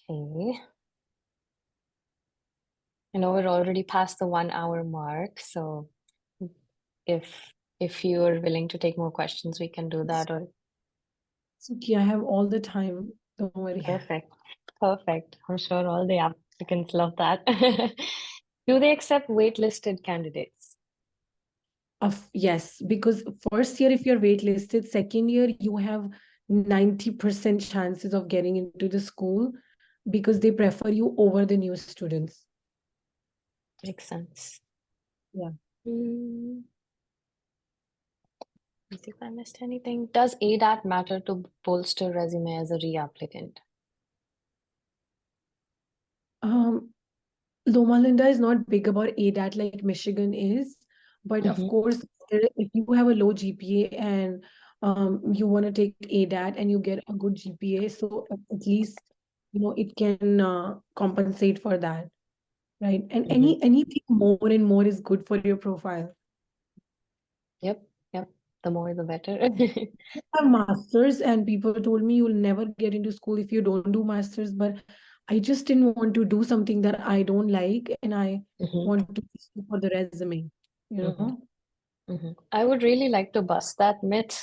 Okay. I know we're already past the 1 hour mark, so if you're willing to take more questions, we can do that. Or It's okay, I have all the time. Don't worry. perfect. I'm sure all the applicants love that. Do they accept waitlisted candidates? Yes, because first year, if you're waitlisted, second year, you have 90% chances of getting into the school because they prefer you over the new students. Makes sense. Yeah. Let's see if I missed anything. Does ADAT matter to bolster resume as a reapplicant? Loma Linda is not big about ADAT like Michigan is, but of course, if you have a low GPA and you want to take ADAT and you get a good GPA, so at least it can compensate for that, right? And anything more and more is good for your profile. Yep. the more the better. A master's, and people told me you'll never get into school if you don't do master's, but I just didn't want to do something that I don't like, and I Mhm, want to just do for the resume, you mhm, know? mhm. I would really like to bust that myth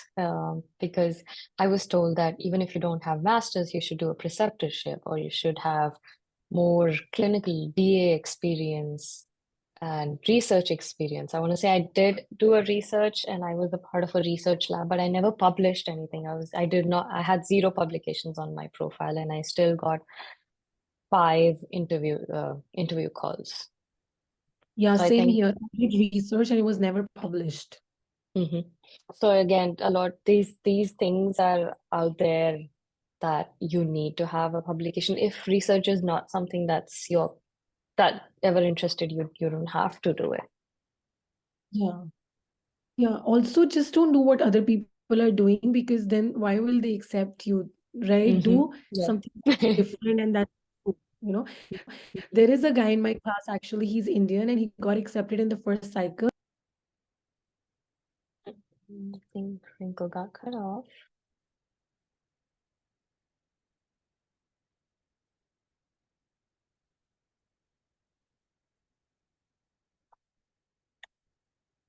because I was told that even if you don't have masters, you should do a preceptorship or you should have more clinical DA experience and research experience. I want to say I did do a research and I was a part of a research lab, but I never published anything. I had zero publications on my profile and I still got 5 interview calls. Yeah, So I same think, here. I did research and it was never published. mhm. So again, a lot these things are out there that you need to have a publication. If research is not something that ever interested you, you don't have to do it. Yeah. Yeah. Also, just don't do what other people are doing, because then why will they accept you, right? Mm-hmm. Do Yeah. something different, and that's cool, you know. There is a guy in my class, actually, he's Indian and he got accepted in the first cycle. I think Rinkal got cut off.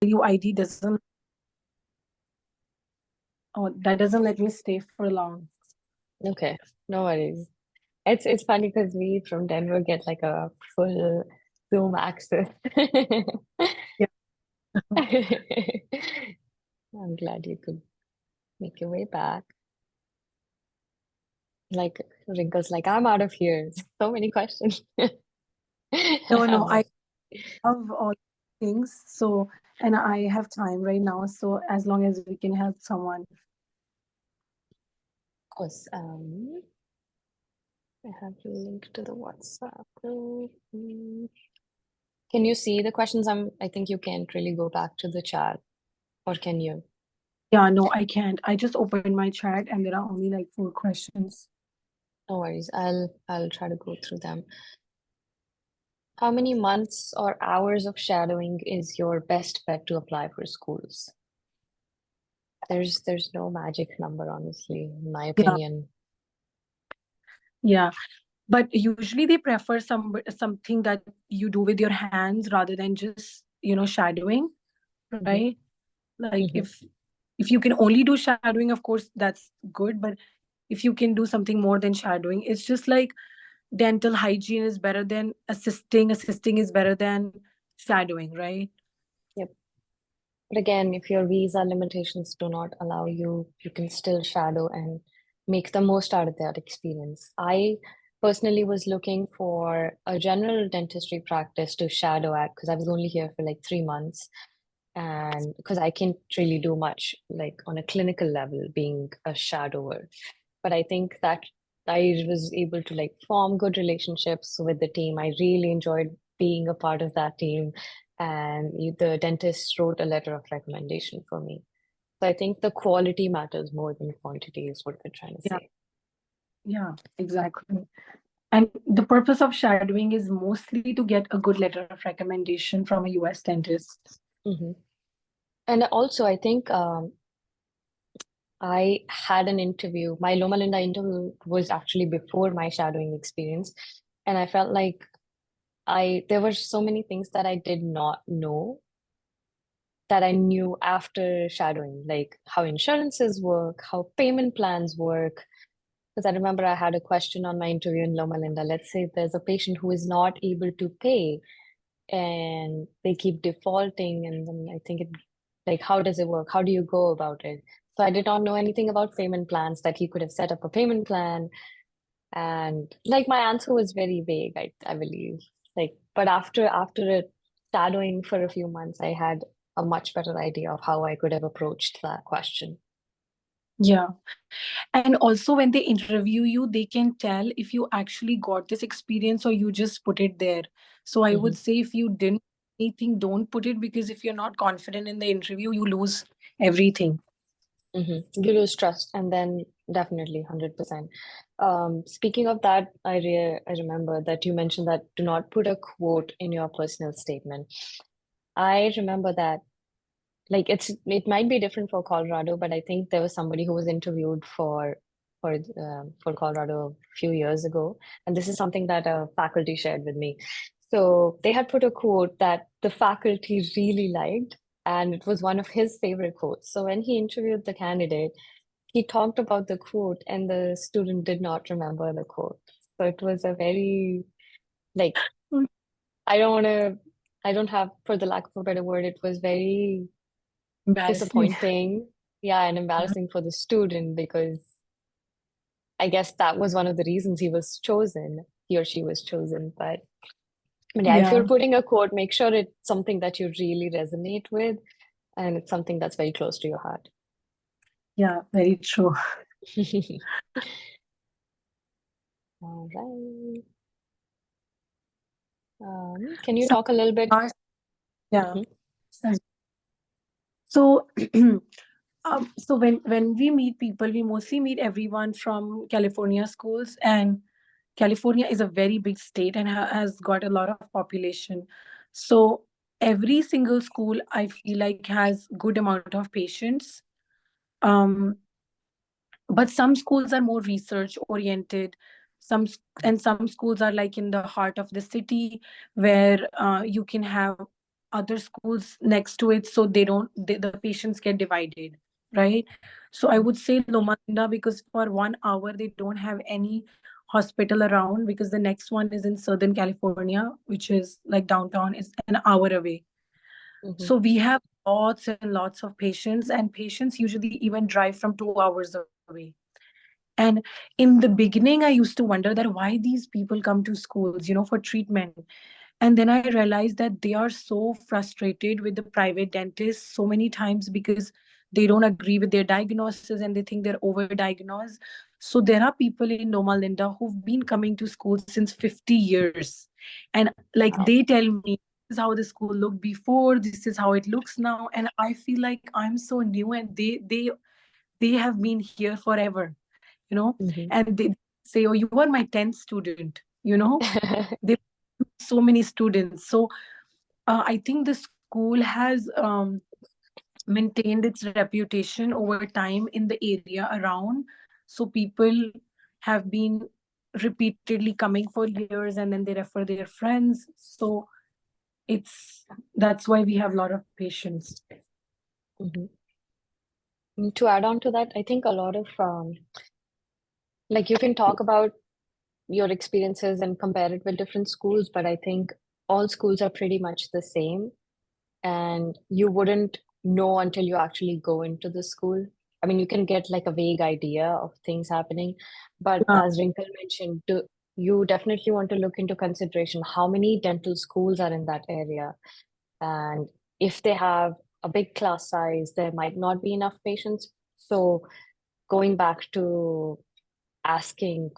UID doesn't, oh, that doesn't let me stay for long. Okay, no worries. It's funny because we from Denver get like a full Zoom access. Yeah. I'm glad you could make your way back. Like Wrinkle's like, I'm out of here. So many questions. No, I Of love all things. So, and I have time right now. So, as long as we can help someone. course, I have the link to the WhatsApp group. Can you see the questions? I think you can't really go back to the chat, or can you? Yeah, no, I can't. I just opened my chat and there are only like 4 questions. No worries. I'll try to go through them. How many months or hours of shadowing is your best bet to apply for schools? There's no magic number, honestly, in my Yeah, opinion. yeah. But usually they prefer something that you do with your hands rather than just, shadowing, Hmm. right? Like Hmm. if you can only do shadowing, of course, that's good. But if you can do something more than shadowing, it's just like dental hygiene is better than assisting is better than shadowing, right? Yep. But again, if your visa limitations do not allow you, you can still shadow and make the most out of that experience. I personally was looking for a general dentistry practice to shadow at because I was only here for like 3 months. And because I can't really do much like on a clinical level being a shadower. But I think that I was able to like form good relationships with the team. I really enjoyed being a part of that team. And the dentist wrote a letter of recommendation for me. So I think the quality matters more than quantity is what we're trying to Yeah, say. yeah, exactly. And the purpose of shadowing is mostly to get a good letter of recommendation from a US dentist. Hmm. And also, I think I had an interview. My Loma Linda interview was actually before my shadowing experience. And I felt like there were so many things that I did not know that I knew after shadowing, like how insurances work, how payment plans work. Because I remember I had a question on my interview in Loma Linda. Let's say there's a patient who is not able to pay and they keep defaulting, and then I think like how does it work? How do you go about it? So I did not know anything about payment plans, that he could have set up a payment plan. And like my answer was very vague, I believe. Like, but after it shadowing for a few months, I had a much better idea of how I could have approached that question. Yeah. And also, when they interview you, they can tell if you actually got this experience or you just put it there. So I Hmm. would say if you didn't anything, don't put it, because if you're not confident in the interview, you lose everything. Hmm. You lose trust, and then definitely 100%. Speaking of that, I remember that you mentioned that do not put a quote in your personal statement. I remember that like it might be different for Colorado, but I think there was somebody who was interviewed for Colorado a few years ago, and this is something that a faculty shared with me. So they had put a quote that the faculty really liked, and it was one of his favorite quotes. So when he interviewed the candidate, he talked about the quote, and the student did not remember the quote. So it was a very like Mm. I don't have, for the lack of a better word, it was very Embarrassing. disappointing, yeah, and embarrassing for the student because I guess that was one of the reasons he or she was chosen. But yeah, if Yeah, you're putting a quote, make sure it's something that you really resonate with and it's something that's very close to your heart. yeah, very true. All right. Can you talk a little bit? Yeah. Mhm. Sorry. So, so when we meet people, we mostly meet everyone from California schools, and California is a very big state and has got a lot of population. So every single school, I feel like, has good amount of patients. Um, but some schools are more research oriented. And some schools are like in the heart of the city, where you can have other schools next to it, so the patients get divided, right? So I would say Loma Linda, because for 1 hour they don't have any hospital around, because the next one is in Southern California, which is like downtown, is an hour away. Mhm. So we have lots and lots of patients, and patients usually even drive from 2 hours away. And in the beginning, I used to wonder that why these people come to schools, for treatment. And then I realized that they are so frustrated with the private dentists so many times, because they don't agree with their diagnosis and they think they're overdiagnosed. So there are people in Loma Linda who've been coming to school since 50 years. And like Wow. they tell me, this is how the school looked before, this is how it looks now. And I feel like I'm so new, and they have been here forever, Mhm. and they say, oh, you are my 10th student. They so many students. So I think the school has maintained its reputation over time in the area around. So people have been repeatedly coming for years, and then they refer their friends. So that's why we have a lot of patients. Mhm. To add on to that, I think a lot of like you can talk about your experiences and compare it with different schools, but I think all schools are pretty much the same, and you wouldn't know until you actually go into the school. I mean, you can get like a vague idea of things happening, but Yeah, as Rinkal mentioned, you definitely want to look into consideration how many dental schools are in that area. And if they have a big class size, there might not be enough patients. So going back to asking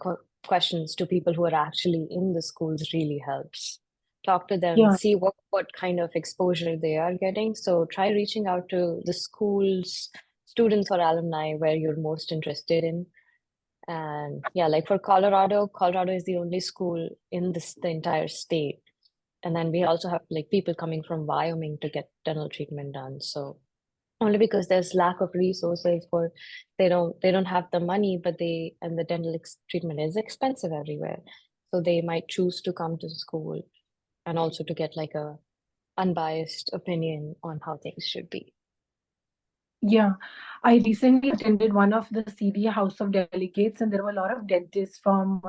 questions to people who are actually in the schools really helps. Talk to them, yeah, see what kind of exposure they are getting. So try reaching out to the schools, students or alumni where you're most interested in. And yeah, like for Colorado is the only school in the entire state. And then we also have like people coming from Wyoming to get dental treatment done. So only because there's lack of resources for they don't have the money, but the dental treatment is expensive everywhere, so they might choose to come to school and also to get like a unbiased opinion on how things should be. yeah. I recently attended one of the CDA House of Delegates, and there were a lot of dentists from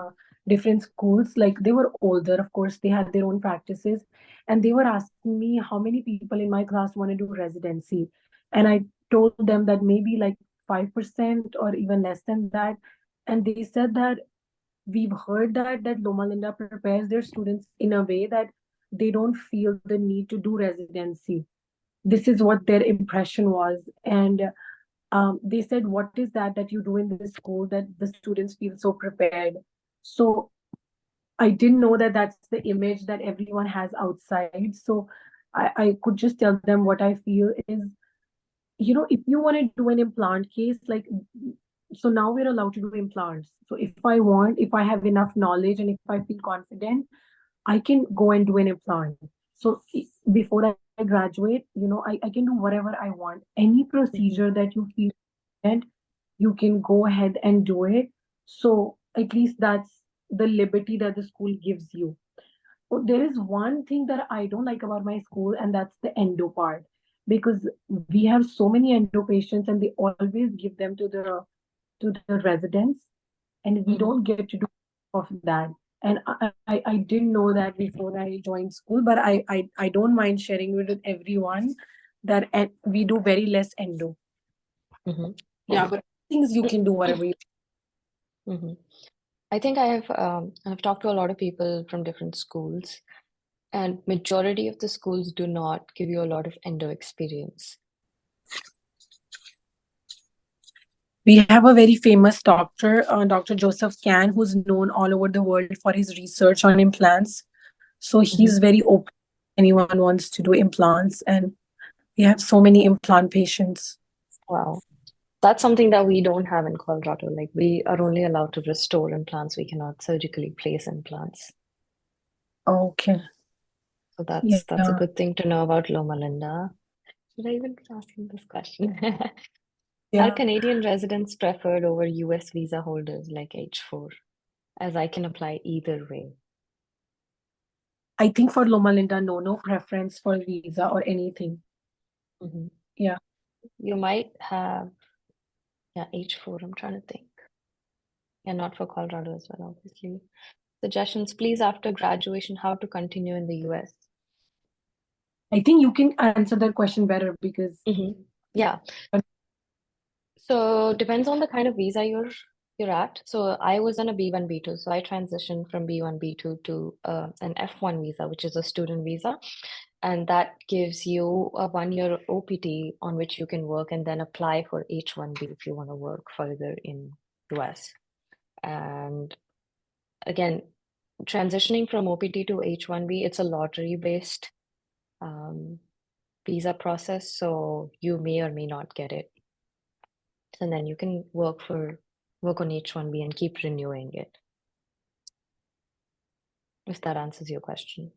different schools. Like they were older, of course, they had their own practices, and they were asking me how many people in my class want to do residency. And I told them that maybe like 5% or even less than that. And they said that we've heard that Loma Linda prepares their students in a way that they don't feel the need to do residency. This is what their impression was. And they said, what is that you do in this school that the students feel so prepared? So I didn't know that that's the image that everyone has outside. So I could just tell them what I feel is, if you want to do an implant case, like, so now we're allowed to do implants. So if I have enough knowledge and if I feel confident, I can go and do an implant. So before I graduate, I can do whatever I want. Any procedure that you feel and you can go ahead and do it. So at least that's the liberty that the school gives you. Oh, there is one thing that I don't like about my school, and that's the endo part. Because we have so many endo patients, and they always give them to the residents, and we don't get to do of that. And I didn't know that before I joined school, but I don't mind sharing with everyone that we do very less endo. Mm-hmm. Yeah, but things you can do whatever you. Mm-hmm. I think I've talked to a lot of people from different schools, and majority of the schools do not give you a lot of endo experience. We have a very famous doctor, Dr. Joseph Can, who's known all over the world for his research on implants. So he's very open. Anyone wants to do implants, and we have so many implant patients. Wow. That's something that we don't have in Colorado. Like we are only allowed to restore implants. We cannot surgically place implants. Okay. So that's a Yeah. good thing to know about Loma Linda. Should I even be asking this question? Are Yeah. Canadian residents preferred over US visa holders like H4, as I can apply either way? I think for Loma Linda, no preference for visa or anything. Mhm. Yeah. You might have, H4, I'm trying to think. Yeah, not for Colorado as well, obviously. Suggestions, please, after graduation, how to continue in the US? I think you can answer that question better because Yeah. So depends on the kind of visa you're at. So I was on a B1, B2. So I transitioned from B1, B2 to an F1 visa, which is a student visa. And that gives you a 1-year OPT on which you can work and then apply for H1B if you want to work further in US. And again, transitioning from OPT to H1B, it's a lottery-based visa process. So you may or may not get it. And then you can work on H1B and keep renewing it. If that answers your question.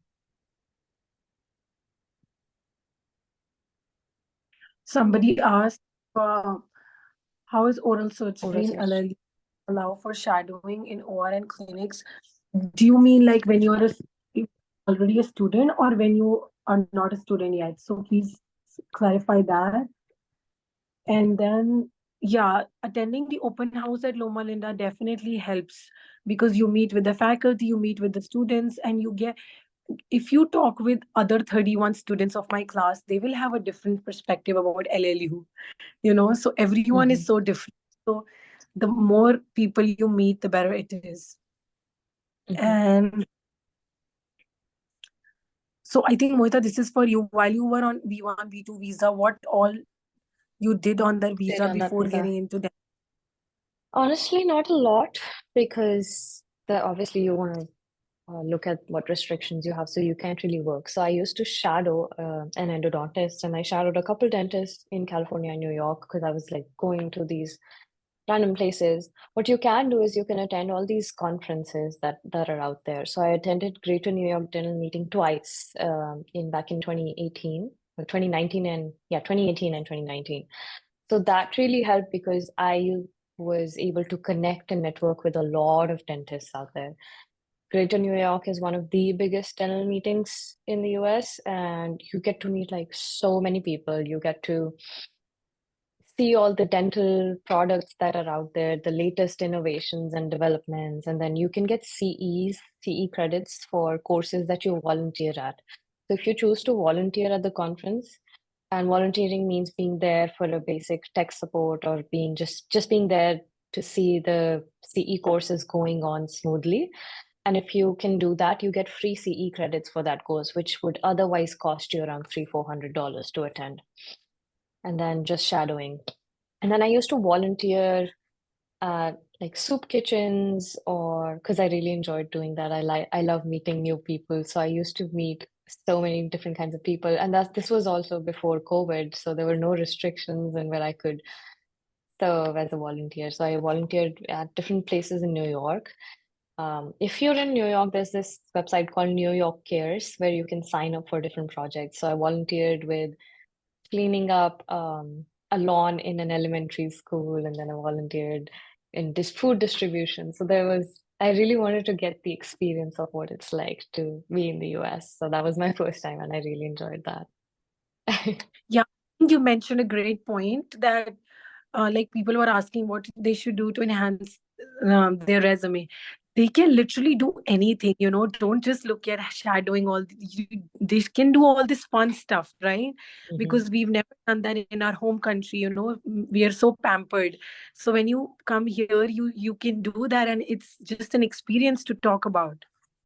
somebody asked, how is oral surgery in surgery. LLE allow for shadowing in ORN clinics? Do you mean like when you're already a student or when you are not a student yet? So please clarify that. And then, yeah, attending the open house at Loma Linda definitely helps because you meet with the faculty, you meet with the students, and if you talk with other 31 students of my class, they will have a different perspective about LLU, so everyone is so different. So the more people you meet, the better it is. And so I think, Mohita, this is for you. While you were on B1, B2 visa, what all you did on that visa before getting into that? Honestly, not a lot because obviously you want to look at what restrictions you have, so you can't really work. So I used to shadow an endodontist, and I shadowed a couple dentists in California and New York because I was like going to these random places. What you can do is you can attend all these conferences that are out there. So I attended Greater New York Dental Meeting twice back in 2018 or 2019 and 2018 and 2019. So that really helped because I was able to connect and network with a lot of dentists out there. Greater New York is one of the biggest dental meetings in the US, and you get to meet like so many people. You get to see all the dental products that are out there, the latest innovations and developments, and then you can get CE credits for courses that you volunteer at. So if you choose to volunteer at the conference, and volunteering means being there for a basic tech support or being just being there to see the CE courses going on smoothly. And if you can do that, you get free CE credits for that course, which would otherwise cost you around $300-400 to attend. And then just shadowing. And then I used to volunteer at like soup kitchens, or because I really enjoyed doing that. I love meeting new people. So I used to meet so many different kinds of people. And this was also before COVID. So there were no restrictions and where I could serve as a volunteer. So I volunteered at different places in New York. If you're in New York, there's this website called New York Cares where you can sign up for different projects. So I volunteered with cleaning up a lawn in an elementary school, and then I volunteered in this food distribution. So I really wanted to get the experience of what it's like to be in the US. So that was my first time, and I really enjoyed that. Yeah, I think you mentioned a great point that like people were asking what they should do to enhance their resume. They can literally do anything, you know. Don't just look at shadowing they can do all this fun stuff, right? Because we've never done that in our home country, you know. We are so pampered. So when you come here, you can do that, and it's just an experience to talk about.